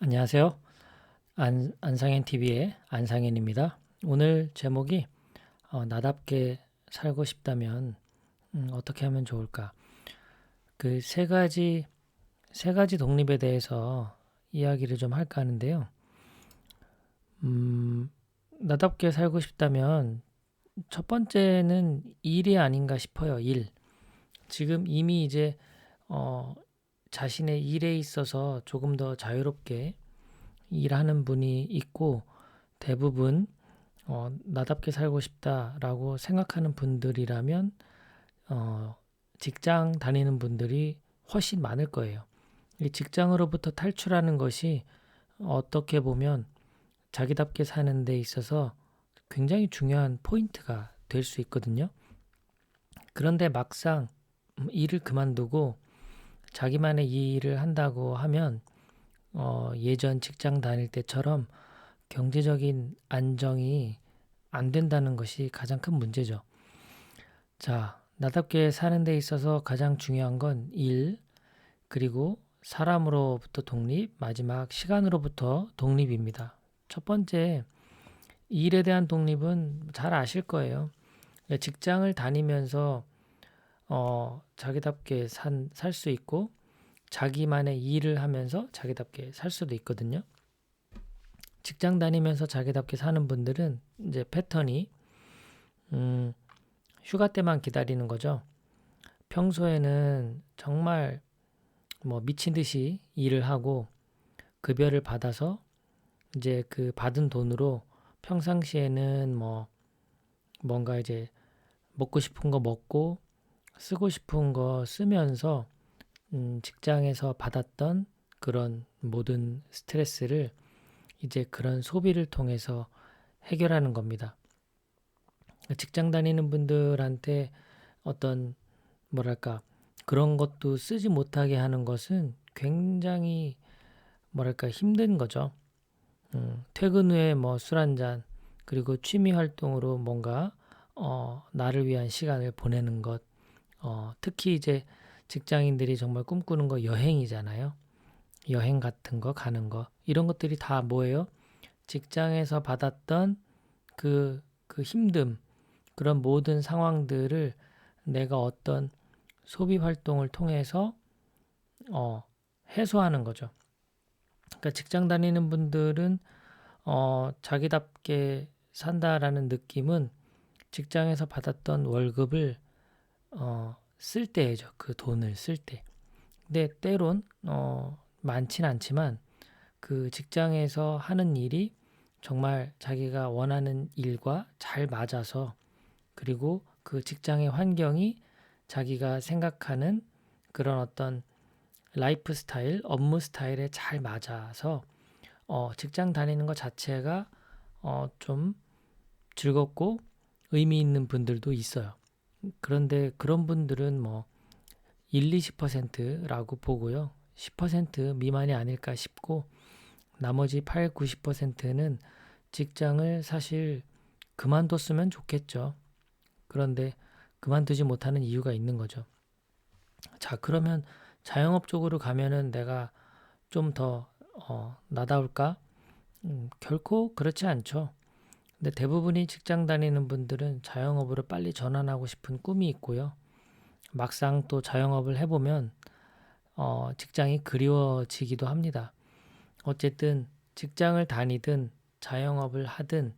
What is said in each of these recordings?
안녕하세요. 안상현 TV의 안상현입니다. 오늘 제목이 나답게 살고 싶다면 어떻게 하면 좋을까? 그 세 가지 독립에 대해서 이야기를 좀 할까 하는데요. 나답게 살고 싶다면 첫 번째는 일이 아닌가 싶어요. 일. 지금 이미 이제 어, 자신의 일에 있어서 조금 더 자유롭게 일하는 분이 있고 대부분 나답게 살고 싶다라고 생각하는 분들이라면 어, 직장 다니는 분들이 훨씬 많을 거예요. 이 직장으로부터 탈출하는 것이 어떻게 보면 자기답게 사는 데 있어서 굉장히 중요한 포인트가 될 수 있거든요. 그런데 막상 일을 그만두고 자기만의 일을 한다고 하면 예전 직장 다닐 때처럼 경제적인 안정이 안 된다는 것이 가장 큰 문제죠. 자, 나답게 사는 데 있어서 가장 중요한 건 일, 그리고 사람으로부터 독립, 마지막 시간으로부터 독립입니다. 첫 번째, 일에 대한 독립은 잘 아실 거예요. 직장을 다니면서 자기답게 살 수 있고 자기만의 일을 하면서 자기답게 살 수도 있거든요. 직장 다니면서 자기답게 사는 분들은 이제 패턴이 음, 휴가 때만 기다리는 거죠. 평소에는 정말 뭐 미친 듯이 일을 하고 급여를 받아서 이제 그 받은 돈으로 평상시에는 뭔가 이제 먹고 싶은 거 먹고 쓰고 싶은 거 쓰면서 직장에서 받았던 그런 모든 스트레스를 이제 그런 소비를 통해서 해결하는 겁니다. 직장 다니는 분들한테 어떤 뭐랄까 그런 것도 쓰지 못하게 하는 것은 굉장히 뭐랄까 힘든 거죠. 퇴근 후에 뭐 술 한잔 그리고 취미 활동으로 뭔가 나를 위한 시간을 보내는 것. 특히 이제 직장인들이 정말 꿈꾸는 거 여행이잖아요. 여행 같은 거 가는 거 이런 것들이 다 뭐예요? 직장에서 받았던 그 힘듦 그런 모든 상황들을 내가 어떤 소비 활동을 통해서 해소하는 거죠. 그러니까 직장 다니는 분들은 자기답게 산다라는 느낌은 직장에서 받았던 월급을 쓸 때죠. 그 돈을 쓸 때. 근데 때론 많진 않지만 그 직장에서 하는 일이 정말 자기가 원하는 일과 잘 맞아서 그리고 그 직장의 환경이 자기가 생각하는 그런 어떤 라이프 스타일, 업무 스타일에 잘 맞아서 직장 다니는 것 자체가 좀 즐겁고 의미 있는 분들도 있어요. 그런데 그런 분들은 뭐 1, 20%라고 보고요. 10% 미만이 아닐까 싶고 나머지 8, 90%는 직장을 사실 그만뒀으면 좋겠죠. 그런데 그만두지 못하는 이유가 있는 거죠. 자, 그러면 자영업 쪽으로 가면은 내가 좀 더 나다울까? 결코 그렇지 않죠. 근데 대부분이 직장 다니는 분들은 자영업으로 빨리 전환하고 싶은 꿈이 있고요. 막상 또 자영업을 해보면 직장이 그리워지기도 합니다. 어쨌든 직장을 다니든 자영업을 하든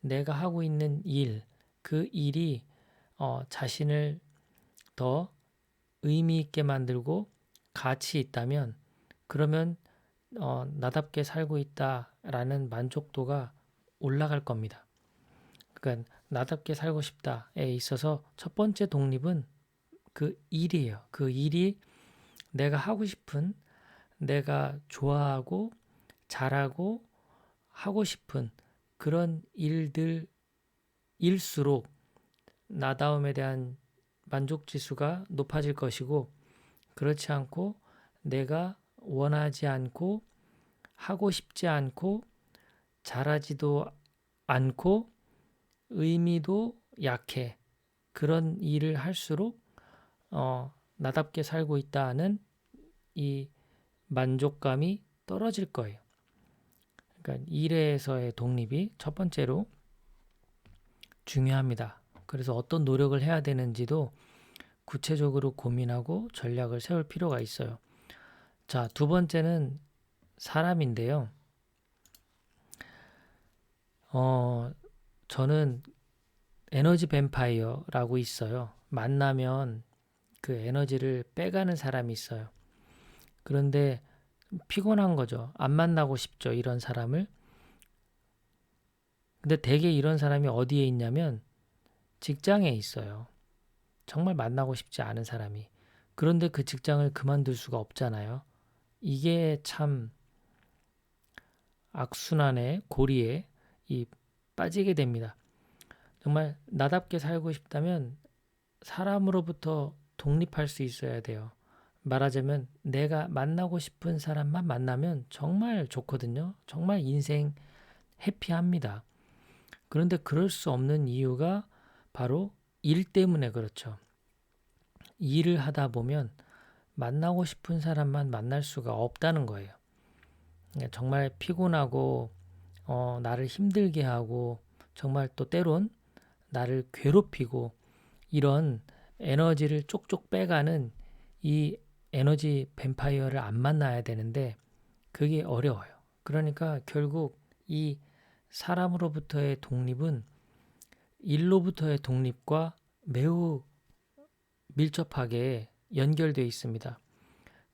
내가 하고 있는 일, 그 일이 자신을 더 의미 있게 만들고 가치 있다면 그러면 나답게 살고 있다라는 만족도가 올라갈 겁니다. 그러니까 나답게 살고 싶다에 있어서 첫 번째 독립은 그 일이에요. 그 일이 내가 하고 싶은, 내가 좋아하고 잘하고 하고 싶은 그런 일들일수록 나다움에 대한 만족 지수가 높아질 것이고 그렇지 않고 내가 원하지 않고 하고 싶지 않고 잘하지도 않고 의미도 약해. 그런 일을 할수록 나답게 살고 있다는 이 만족감이 떨어질 거예요. 그러니까 일에서의 독립이 첫 번째로 중요합니다. 그래서 어떤 노력을 해야 되는지도 구체적으로 고민하고 전략을 세울 필요가 있어요. 자, 두 번째는 사람인데요. 저는 에너지 뱀파이어라고 있어요. 만나면 그 에너지를 빼가는 사람이 있어요. 그런데 피곤한 거죠. 안 만나고 싶죠, 이런 사람을. 근데 대개 이런 사람이 어디에 있냐면 직장에 있어요. 정말 만나고 싶지 않은 사람이. 그런데 그 직장을 그만둘 수가 없잖아요. 이게 참 악순환의 고리에 빠지게 됩니다. 정말 나답게 살고 싶다면 사람으로부터 독립할 수 있어야 돼요. 말하자면 내가 만나고 싶은 사람만 만나면 정말 좋거든요. 정말 인생 해피합니다. 그런데 그럴 수 없는 이유가 바로 일 때문에 그렇죠. 일을 하다 보면 만나고 싶은 사람만 만날 수가 없다는 거예요. 정말 피곤하고 나를 힘들게 하고 정말 또 때론 나를 괴롭히고 이런 에너지를 쪽쪽 빼가는 이 에너지 뱀파이어를 안 만나야 되는데 그게 어려워요. 그러니까 결국 이 사람으로부터의 독립은 일로부터의 독립과 매우 밀접하게 연결되어 있습니다.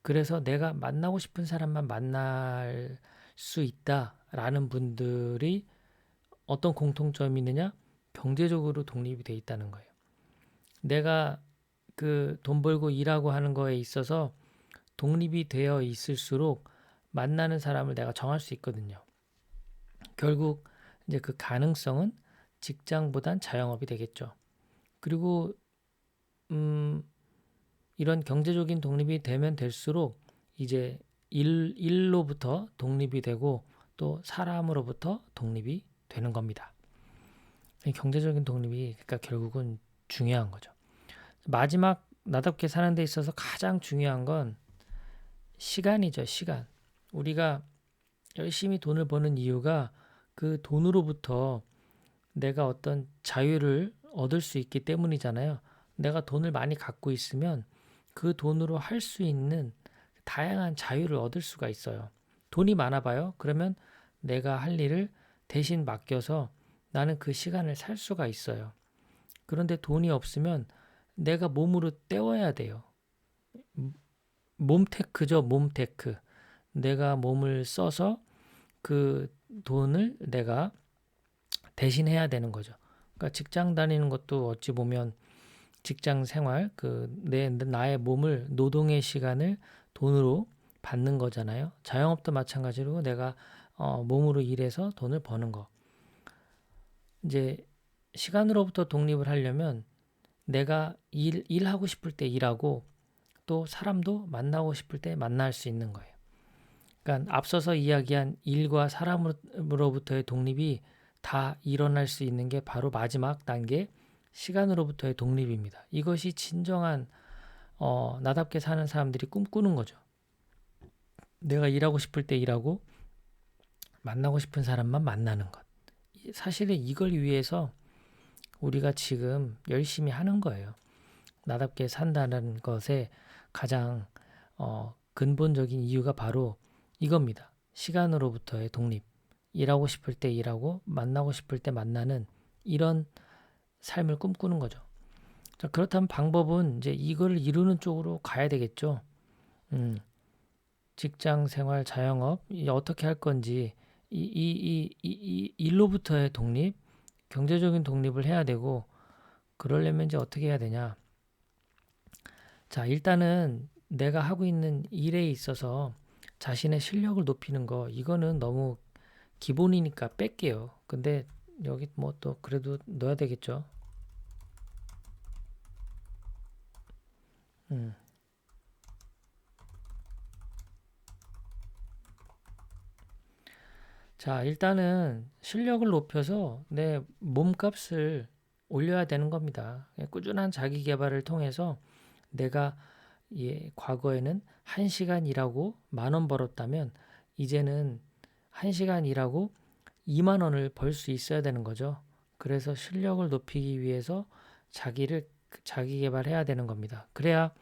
그래서 내가 만나고 싶은 사람만 만날 수 있다라는 분들이 어떤 공통점이 있느냐? 경제적으로 독립이 돼 있다는 거예요. 내가 그 돈 벌고 일하고 하는 거에 있어서 독립이 되어 있을수록 만나는 사람을 내가 정할 수 있거든요. 결국 이제 그 가능성은 직장보단 자영업이 되겠죠. 그리고 이런 경제적인 독립이 되면 될수록 이제 일로부터 독립이 되고 또 사람으로부터 독립이 되는 겁니다. 경제적인 독립이 그러니까 결국은 중요한 거죠. 마지막 나답게 사는 데 있어서 가장 중요한 건 시간이죠. 시간. 우리가 열심히 돈을 버는 이유가 그 돈으로부터 내가 어떤 자유를 얻을 수 있기 때문이잖아요. 내가 돈을 많이 갖고 있으면 그 돈으로 할 수 있는 다양한 자유를 얻을 수가 있어요. 돈이 많아봐요. 그러면 내가 할 일을 대신 맡겨서 나는 그 시간을 살 수가 있어요. 그런데 돈이 없으면 내가 몸으로 때워야 돼요. 몸테크죠, 몸테크. 내가 몸을 써서 그 돈을 내가 대신해야 되는 거죠. 그러니까 직장 다니는 것도 어찌 보면 직장 생활, 나의 몸을 노동의 시간을 돈으로 받는 거잖아요. 자영업도 마찬가지로 내가 몸으로 일해서 돈을 버는 거. 이제 시간으로부터 독립을 하려면 내가 일하고 싶을 때 일하고 또 사람도 만나고 싶을 때 만날 수 있는 거예요. 그러니까 앞서서 이야기한 일과 사람으로부터의 독립이 다 일어날 수 있는 게 바로 마지막 단계 시간으로부터의 독립입니다. 이것이 진정한 나답게 사는 사람들이 꿈꾸는 거죠. 내가 일하고 싶을 때 일하고 만나고 싶은 사람만 만나는 것. 사실은 이걸 위해서 우리가 지금 열심히 하는 거예요. 나답게 산다는 것의 가장 근본적인 이유가 바로 이겁니다. 시간으로부터의 독립. 일하고 싶을 때 일하고 만나고 싶을 때 만나는 이런 삶을 꿈꾸는 거죠. 자, 그렇다면 방법은 이제 이걸 이루는 쪽으로 가야 되겠죠. 직장 생활, 자영업 어떻게 할 건지 이 일로부터의 독립, 경제적인 독립을 해야 되고 그러려면 이제 어떻게 해야 되냐? 자, 일단은 내가 하고 있는 일에 있어서 자신의 실력을 높이는 거 이거는 너무 기본이니까 뺄게요. 근데 여기 뭐 또 그래도 넣어야 되겠죠. 자, 일단은 실력을 높여서 내 몸값을 올려야 되는 겁니다. 꾸준한 자기 개발을 통해서 내가 과거에는 1시간 일하고 10,000원 벌었다면 이제는 1시간 일하고 2만 원을 벌 수 있어야 되는 거죠. 그래서 실력을 높이기 위해서 자기 개발해야 되는 겁니다. 그래야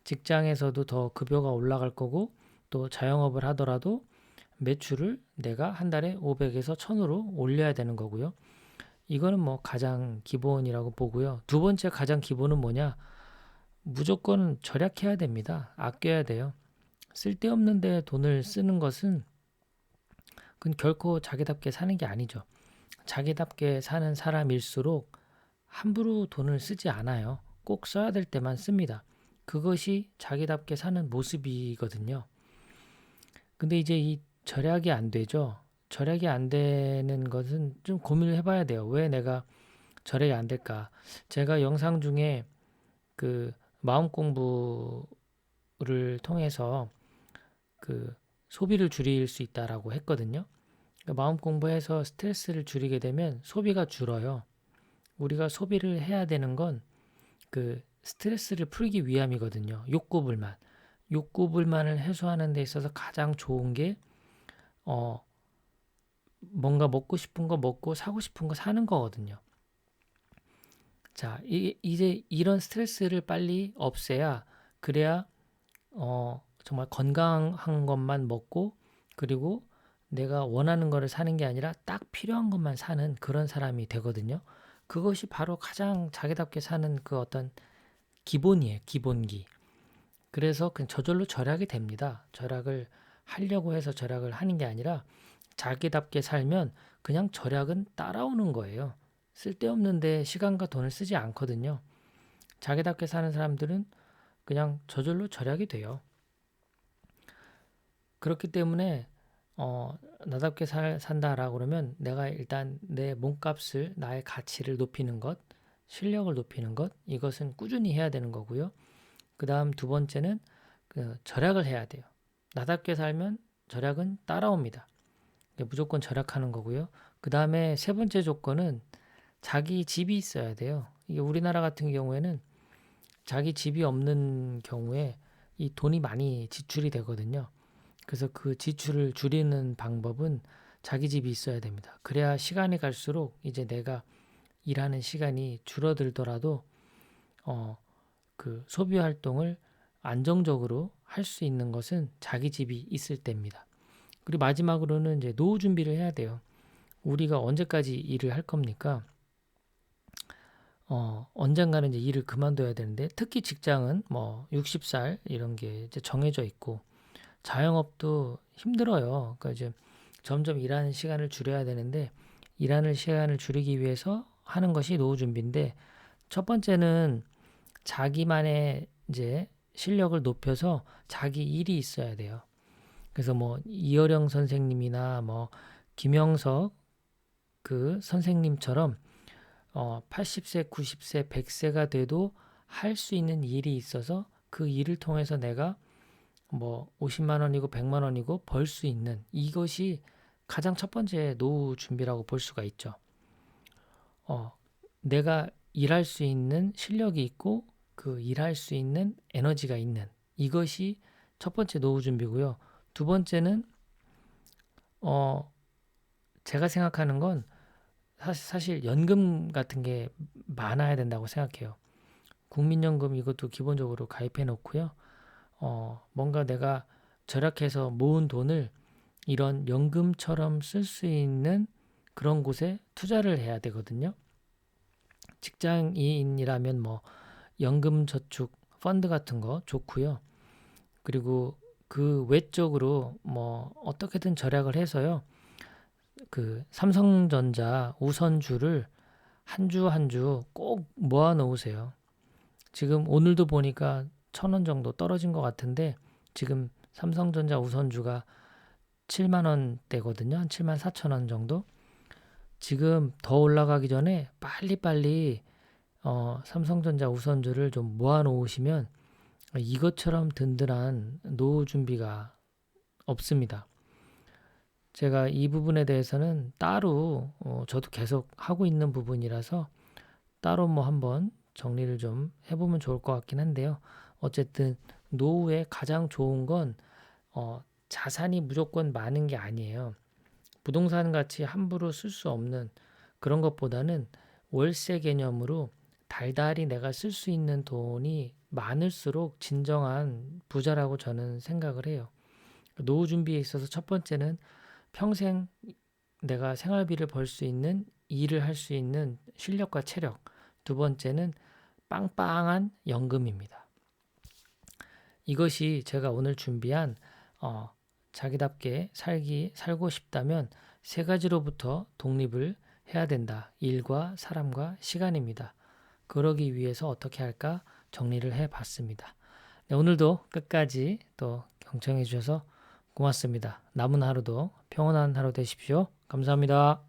직장에서도 더 급여가 올라갈 거고 또 자영업을 하더라도 매출을 내가 한 달에 500에서 1000으로 올려야 되는 거고요. 이거는 뭐 가장 기본이라고 보고요. 두 번째 가장 기본은 뭐냐? 무조건 절약해야 됩니다. 아껴야 돼요. 쓸데없는 데 돈을 쓰는 것은 그건 결코 자기답게 사는 게 아니죠. 자기답게 사는 사람일수록 함부로 돈을 쓰지 않아요. 꼭 써야 될 때만 씁니다. 그것이 자기답게 사는 모습이거든요. 근데 이제 이 절약이 안 되죠. 절약이 안 되는 것은 좀 고민을 해봐야 돼요. 왜 내가 절약이 안 될까? 제가 영상 중에 그 마음 공부를 통해서 그 소비를 줄일 수 있다라고 했거든요. 마음 공부해서 스트레스를 줄이게 되면 소비가 줄어요. 우리가 소비를 해야 되는 건 그 스트레스를 풀기 위함이거든요. 욕구불만을 해소하는 데 있어서 가장 좋은 게 뭔가 먹고 싶은 거 먹고 사고 싶은 거 사는 거거든요. 자, 이제 이런 스트레스를 빨리 없애야 그래야 정말 건강한 것만 먹고 그리고 내가 원하는 거를 사는 게 아니라 딱 필요한 것만 사는 그런 사람이 되거든요. 그것이 바로 가장 자기답게 사는 그 어떤 기본이에요. 기본기. 그래서 그냥 저절로 절약이 됩니다. 절약을 하려고 해서 절약을 하는 게 아니라 자기답게 살면 그냥 절약은 따라오는 거예요. 쓸데없는데 시간과 돈을 쓰지 않거든요. 자기답게 사는 사람들은 그냥 저절로 절약이 돼요. 그렇기 때문에 나답게 산다라고 그러면 내가 일단 내 몸값을 나의 가치를 높이는 것, 실력을 높이는 것 이것은 꾸준히 해야 되는 거고요. 그 다음 두 번째는 절약을 해야 돼요. 나답게 살면 절약은 따라옵니다. 무조건 절약하는 거고요. 그 다음에 세 번째 조건은 자기 집이 있어야 돼요. 이게 우리나라 같은 경우에는 자기 집이 없는 경우에 이 돈이 많이 지출이 되거든요. 그래서 그 지출을 줄이는 방법은 자기 집이 있어야 됩니다. 그래야 시간이 갈수록 이제 내가 일하는 시간이 줄어들더라도 그 소비 활동을 안정적으로 할 수 있는 것은 자기 집이 있을 때입니다. 그리고 마지막으로는 이제 노후 준비를 해야 돼요. 우리가 언제까지 일을 할 겁니까? 언젠가는 이제 일을 그만둬야 되는데 특히 직장은 뭐 60살 이런 게 이제 정해져 있고 자영업도 힘들어요. 그러니까 이제 점점 일하는 시간을 줄여야 되는데 일하는 시간을 줄이기 위해서 하는 것이 노후 준비인데 첫 번째는 자기만의 이제 실력을 높여서 자기 일이 있어야 돼요. 그래서 뭐 이어령 선생님이나 뭐 김영석 그 선생님처럼 80세, 90세, 100세가 돼도 할 수 있는 일이 있어서 그 일을 통해서 내가 뭐 50만 원이고 100만 원이고 벌 수 있는 이것이 가장 첫 번째 노후 준비라고 볼 수가 있죠. 내가 일할 수 있는 실력이 있고 그 일할 수 있는 에너지가 있는 이것이 첫 번째 노후 준비고요. 두 번째는 제가 생각하는 건 사실 연금 같은 게 많아야 된다고 생각해요. 국민연금 이것도 기본적으로 가입해 놓고요. 뭔가 내가 절약해서 모은 돈을 이런 연금처럼 쓸 수 있는 그런 곳에 투자를 해야 되거든요. 직장인이라면 뭐 연금저축 펀드 같은 거 좋고요. 그리고 그 외적으로 뭐 어떻게든 절약을 해서요. 그 삼성전자 우선주를 한 주 한 주 꼭 모아 놓으세요. 지금 오늘도 보니까 1,000원 정도 떨어진 것 같은데 지금 삼성전자 우선주가 7만 원대거든요. 한 7만 4천 원 정도. 지금 더 올라가기 전에 빨리빨리 삼성전자 우선주를 좀 모아 놓으시면 이것처럼 든든한 노후 준비가 없습니다. 제가 이 부분에 대해서는 따로 저도 계속 하고 있는 부분이라서 따로 뭐 한번 정리를 좀 해보면 좋을 것 같긴 한데요. 어쨌든 노후에 가장 좋은 건 자산이 무조건 많은 게 아니에요. 부동산 같이 함부로 쓸 수 없는 그런 것보다는 월세 개념으로 달달이 내가 쓸 수 있는 돈이 많을수록 진정한 부자라고 저는 생각을 해요. 노후 준비에 있어서 첫 번째는 평생 내가 생활비를 벌 수 있는 일을 할 수 있는 실력과 체력. 두 번째는 빵빵한 연금입니다. 이것이 제가 오늘 준비한 자기답게 살고 싶다면 세 가지로부터 독립을 해야 된다. 일과 사람과 시간입니다. 그러기 위해서 어떻게 할까 정리를 해봤습니다. 네, 오늘도 끝까지 또 경청해 주셔서 고맙습니다. 남은 하루도 평온한 하루 되십시오. 감사합니다.